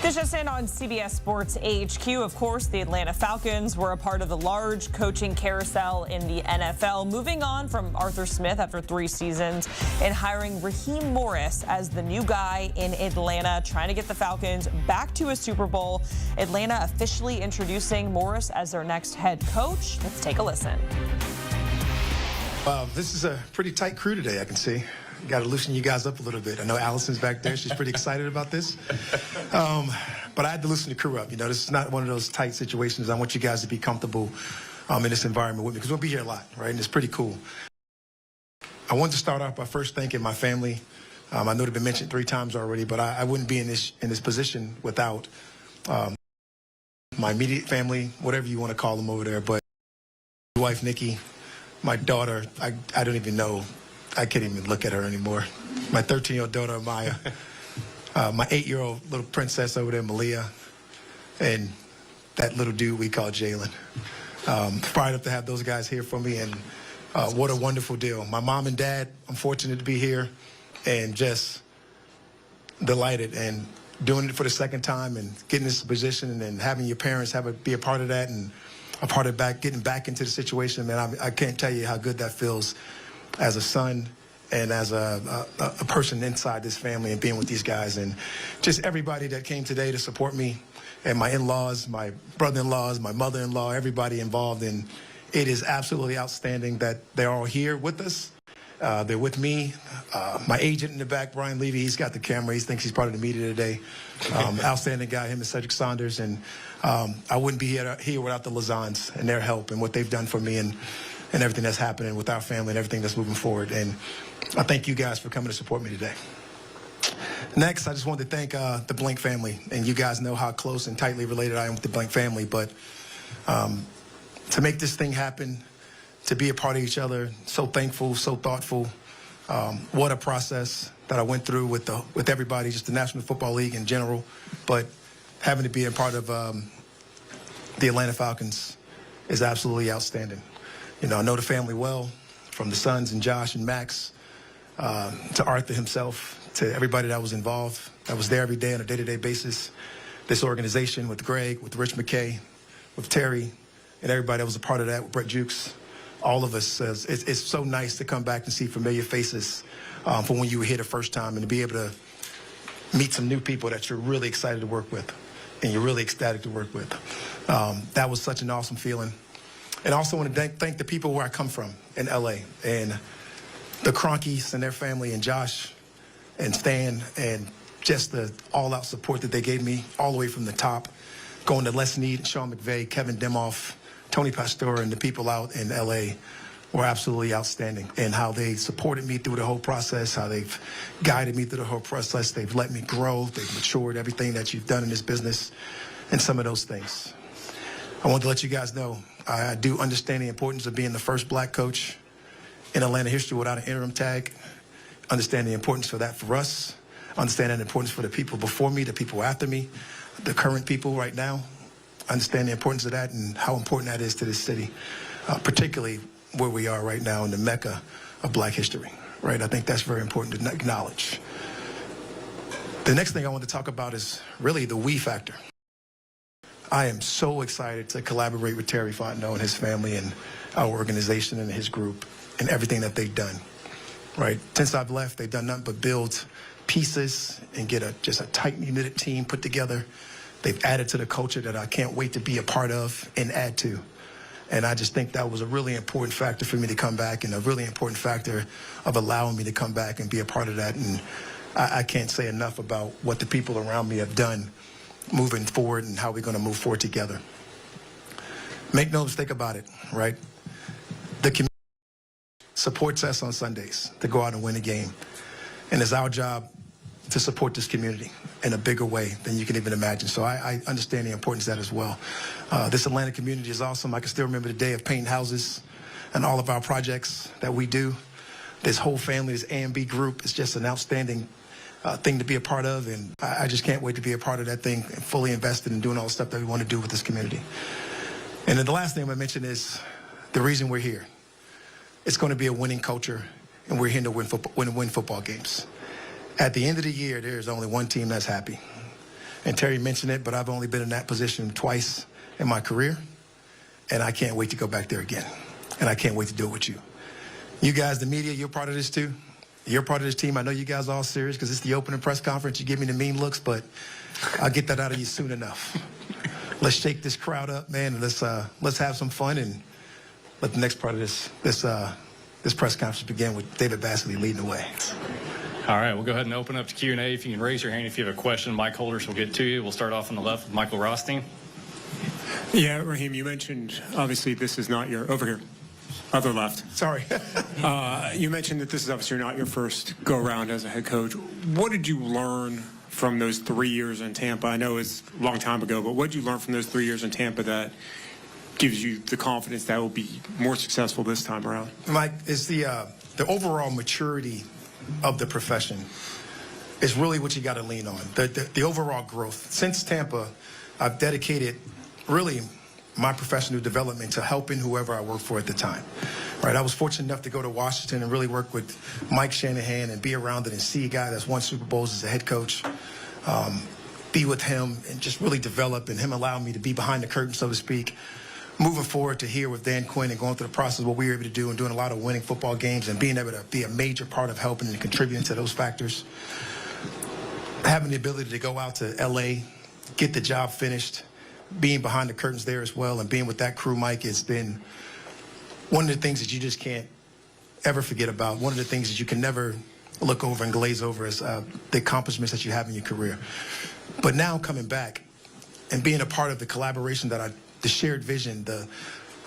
This just in on CBS Sports HQ. Of course, the Atlanta Falcons were a part of the large coaching carousel in the NFL, moving on from Arthur Smith after 3 seasons and hiring Raheem Morris as the new guy in Atlanta, trying to get the Falcons back to a Super Bowl. Atlanta officially introducing Morris as their next head coach. Let's take a listen. Wow, this is a pretty tight crew today, I can see. Got to loosen you guys up a little bit. I know Allison's back there. She's pretty excited about this. But I had to loosen the crew up. You know, this is not one of those tight situations. I want you guys to be comfortable in this environment with me because we'll be here a lot, right? And it's pretty cool. I want to start off by first thanking my family. I know they've been mentioned 3 times already, but I wouldn't be in this position without my immediate family, whatever you want to call them over there. But my wife, Nikki, my daughter, I don't even know. I can't even look at her anymore. My 13-year-old daughter, Maya. My 8-year-old little princess over there, Malia. And that little dude we call Jalen. Fired up to have those guys here for me, and what a wonderful deal. My mom and dad, I'm fortunate to be here and just delighted and doing it for the second time and getting this position and having your parents be a part of that and a part of getting back into the situation. Man, I can't tell you how good that feels as a son and as a person inside this family and being with these guys, and just everybody that came today to support me, and my in-laws, my brother-in-laws, my mother-in-law, everybody involved. And it is absolutely outstanding that they're all here with us. They're with me. My agent in the back, Brian Levy, he's got the camera. He thinks he's part of the media today. Outstanding guy, him and Cedric Saunders. And I wouldn't be here without the Lazans and their help and what they've done for me and everything that's happening with our family and everything that's moving forward. And I thank you guys for coming to support me today. Next, I just wanted to thank the Blank family. And you guys know how close and tightly related I am with the Blank family. But to make this thing happen, to be a part of each other, so thankful, so thoughtful. What a process that I went through with everybody, just the National Football League in general. But having to be a part of the Atlanta Falcons is absolutely outstanding. You know, I know the family well, from the sons and Josh and Max to Arthur himself, to everybody that was involved, that was there every day on a day-to-day basis. This organization with Greg, with Rich McKay, with Terry, and everybody that was a part of that, with Brett Jukes, all of us. It's so nice to come back and see familiar faces from when you were here the first time, and to be able to meet some new people that you're really excited to work with and you're really ecstatic to work with. That was such an awesome feeling. And I also want to thank the people where I come from in L.A. and the Cronkies and their family, and Josh and Stan, and just the all-out support that they gave me all the way from the top, going to Les Need, Sean McVay, Kevin Demoff, Tony Pastor, and the people out in L.A. were absolutely outstanding, and how they supported me through the whole process, how they've guided me through the whole process. They've let me grow. They've matured everything that you've done in this business, and some of those things. I want to let you guys know I do understand the importance of being the first black coach in Atlanta history without an interim tag. Understand the importance for that for us. Understand the importance for the people before me, the people after me, the current people right now. Understand the importance of that and how important that is to this city, particularly where we are right now in the mecca of black history, right? I think that's very important to acknowledge. The next thing I want to talk about is really the we factor. I am so excited to collaborate with Terry Fontenot and his family and our organization and his group and everything that they've done, right? Since I've left, they've done nothing but build pieces and get just a tight, knitted team put together. They've added to the culture that I can't wait to be a part of and add to. And I just think that was a really important factor for me to come back, and a really important factor of allowing me to come back and be a part of that. And I can't say enough about what the people around me have done moving forward and how we're going to move forward together. Make no mistake about it, right? The community supports us on Sundays to go out and win a game. And it's our job to support this community in a bigger way than you can even imagine. So I understand the importance of that as well. This Atlanta community is awesome. I can still remember the day of painting houses and all of our projects that we do. This whole family, this A&B group, is just an outstanding thing to be a part of, and I just can't wait to be a part of that thing and fully invested in doing all the stuff that we want to do with this community. And then the last thing I'm going to mention is the reason we're here. It's going to be a winning culture, and we're here to win football games. At the end of the year, there is only one team that's happy, And Terry mentioned it, but I've only been in that position twice in my career, and I can't wait to go back there again. And I can't wait to do it with you. You guys, the media, you're part of this too. You're part of this team. I know you guys are all serious because it's the opening press conference. You give me the mean looks, but I'll get that out of you soon enough. Let's shake this crowd up, man, and let's have some fun and let the next part of this press conference begin with David Bassley leading the way. All right, we'll go ahead and open up to Q&A. If you can raise your hand if you have a question, mic holders will get to you. We'll start off on the left with Michael Rothstein. Yeah, Raheem, you mentioned, obviously, this is not your, over here, other left. Sorry. You mentioned that this is obviously not your first go-around as a head coach. What did you learn from those 3 years in Tampa? I know it's a long time ago, but what did you learn from those 3 years in Tampa that gives you the confidence that will be more successful this time around? Mike, it's the overall maturity of the profession is really what you got to lean on. The overall growth. Since Tampa, I've dedicated really my professional development to helping whoever I worked for at the time. Right, I was fortunate enough to go to Washington and really work with Mike Shanahan and be around it and see a guy that's won Super Bowls as a head coach, be with him and just really develop, and him allowing me to be behind the curtain, so to speak. Moving forward to here with Dan Quinn and going through the process of what we were able to do and doing a lot of winning football games and being able to be a major part of helping and contributing to those factors. Having the ability to go out to L.A., get the job finished, being behind the curtains there as well, and being with that crew, Mike, has been one of the things that you just can't ever forget about. One of the things that you can never look over and glaze over is the accomplishments that you have in your career. But now coming back and being a part of the collaboration the shared vision,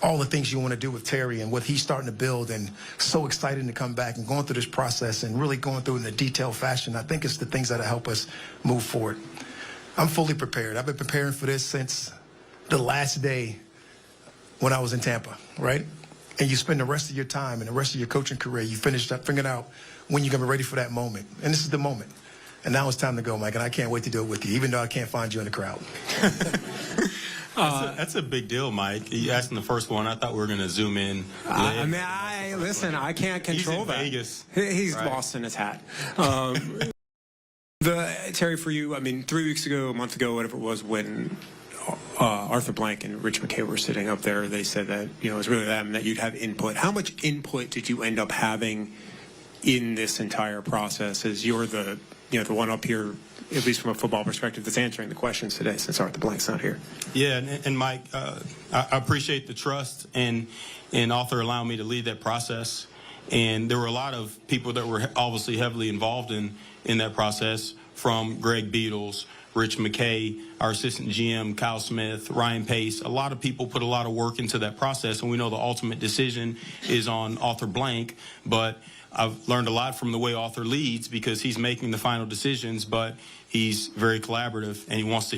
all the things you want to do with Terry and what he's starting to build, and so excited to come back and going through this process and really going through it in a detailed fashion. I think it's the things that help us move forward. I'm fully prepared. I've been preparing for this since the last day when I was in Tampa, right? And you spend the rest of your time and the rest of your coaching career, you finish up figuring out when you're going to be ready for that moment. And this is the moment. And now it's time to go, Mike, and I can't wait to do it with you, even though I can't find you in the crowd. That's a big deal, Mike. You asked in the first one. I thought we were going to zoom in. I mean, listen, I can't control that. Vegas. He's right? lost in his hat. Terry, for you, I mean, 3 weeks ago, a month ago, whatever it was, when Arthur Blank and Rich McKay were sitting up there, they said that, it was really them, that you'd have input. How much input did you end up having in this entire process as you're the one up here, at least from a football perspective, that's answering the questions today since Arthur Blank's not here? Yeah, and Mike, I appreciate the trust and Arthur allowing me to lead that process. And there were a lot of people that were obviously heavily involved in that process, from Greg Beatles, Rich McKay, our assistant GM, Kyle Smith, Ryan Pace. A lot of people put a lot of work into that process, and we know the ultimate decision is on Arthur Blank. But I've learned a lot from the way Arthur leads, because he's making the final decisions, but he's very collaborative, and he wants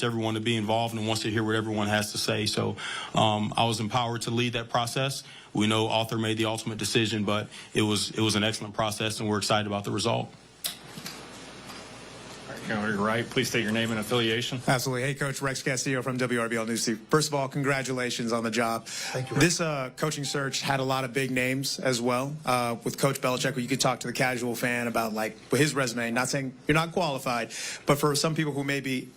everyone to be involved and wants to hear what everyone has to say. So I was empowered to lead that process. We know Arthur made the ultimate decision, but it was an excellent process, and we're excited about the result. All right, right. Please state your name and affiliation. Absolutely. Hey, Coach, Rex Castillo from WRBL Newsfeed. First of all, congratulations on the job. Thank you. This coaching search had a lot of big names as well. With Coach Belichick, where you could talk to the casual fan about his resume. Not saying you're not qualified, but for some people who may be,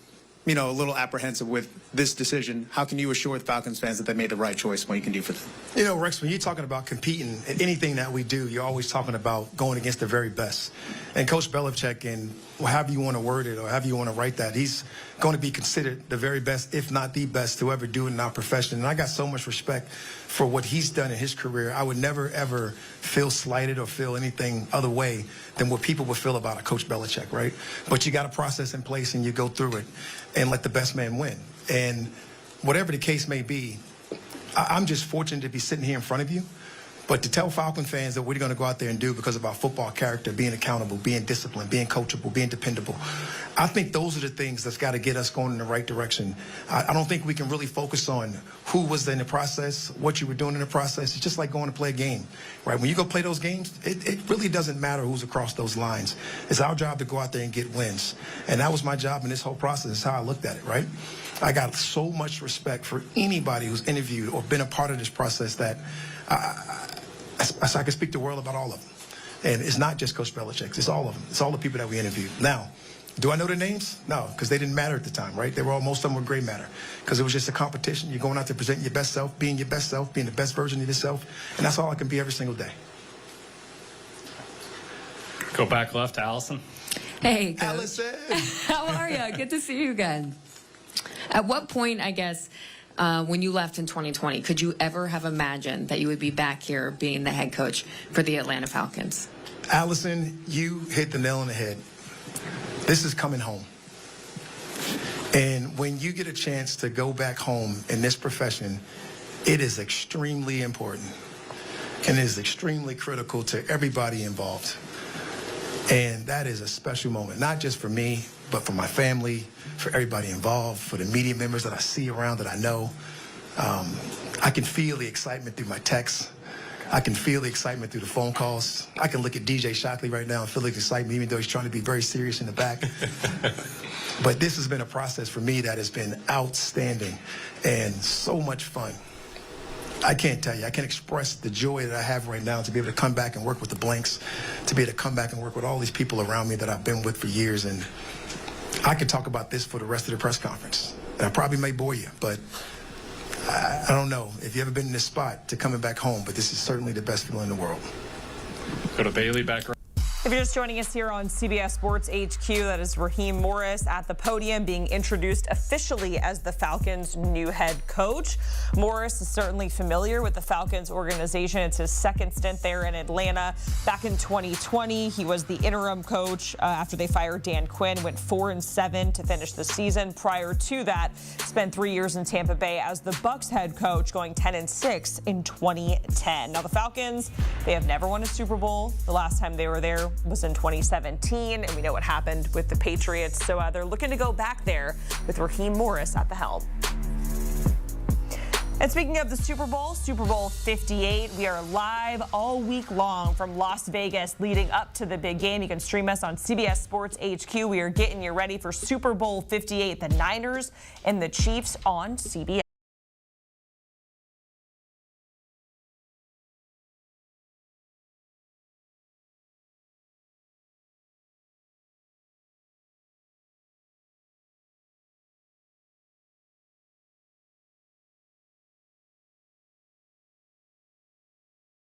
a little apprehensive with this decision, how can you assure the Falcons fans that they made the right choice, what you can do for them? Rex, when you're talking about competing in anything that we do, you're always talking about going against the very best. And Coach Belichick, and however you want to word it or however you want to write that, he's going to be considered the very best, if not the best, to ever do it in our profession. And I got so much respect for what he's done in his career. I would never, ever feel slighted or feel anything other way than what people would feel about a Coach Belichick, right? But you got a process in place, and you go through it and let the best man win. And whatever the case may be, I'm just fortunate to be sitting here in front of you. But to tell Falcon fans that we're going to go out there and do because of our football character, being accountable, being disciplined, being coachable, being dependable, I think those are the things that's got to get us going in the right direction. I don't think we can really focus on who was in the process, what you were doing in the process. It's just like going to play a game, right? When you go play those games, it really doesn't matter who's across those lines. It's our job to go out there and get wins. And that was my job in this whole process. Is how I looked at it, right? I got so much respect for anybody who's interviewed or been a part of this process that I can speak the world about all of them. And it's not just Coach Belichick. It's all of them. It's all the people that we interviewed. Now, Do I know the names? No, because they didn't matter at the time, right? Most of them were gray matter because it was just a competition. You're going out to present your best self, being your best self, being the best version of yourself, and that's all I can be every single day. Go back left to Allison. Hey, Coach. Allison! How are you? Good to see you again. At what point, I guess, when you left in 2020, could you ever have imagined that you would be back here being the head coach for the Atlanta Falcons? Allison, you hit the nail on the head. This is coming home. And when you get a chance to go back home in this profession, it is extremely important. And it is extremely critical to everybody involved. And that is a special moment, not just for me, but for my family, for everybody involved, for the media members that I see around that I know. I can feel the excitement through my texts. I can feel the excitement through the phone calls. I can look at DJ Shockley right now and feel the excitement, even though he's trying to be very serious in the back. But this has been a process for me that has been outstanding and so much fun. I can't tell you. I can't express the joy that I have right now to be able to come back and work with the Blanks, to be able to come back and work with all these people around me that I've been with for years. And I could talk about this for the rest of the press conference. And I probably may bore you, but I don't know if you've ever been in this spot to coming back home, but this is certainly the best feeling in the world. Go to Bailey back. If you're just joining us here on CBS Sports HQ, that is Raheem Morris at the podium being introduced officially as the Falcons' new head coach. Morris is certainly familiar with the Falcons organization. It's his second stint there in Atlanta. Back in 2020, he was the interim coach after they fired Dan Quinn, went 4-7 to finish the season. Prior to that, spent 3 years in Tampa Bay as the Bucs head coach, going 10-6 in 2010. Now the Falcons, they have never won a Super Bowl. The last time they were there was in 2017, and we know what happened with the Patriots. So they're looking to go back there with Raheem Morris at the helm. And speaking of the Super Bowl 58, we are live all week long from Las Vegas leading up to the big game. You can stream us on CBS Sports HQ. We are getting you ready for Super Bowl 58, the Niners and the Chiefs on CBS.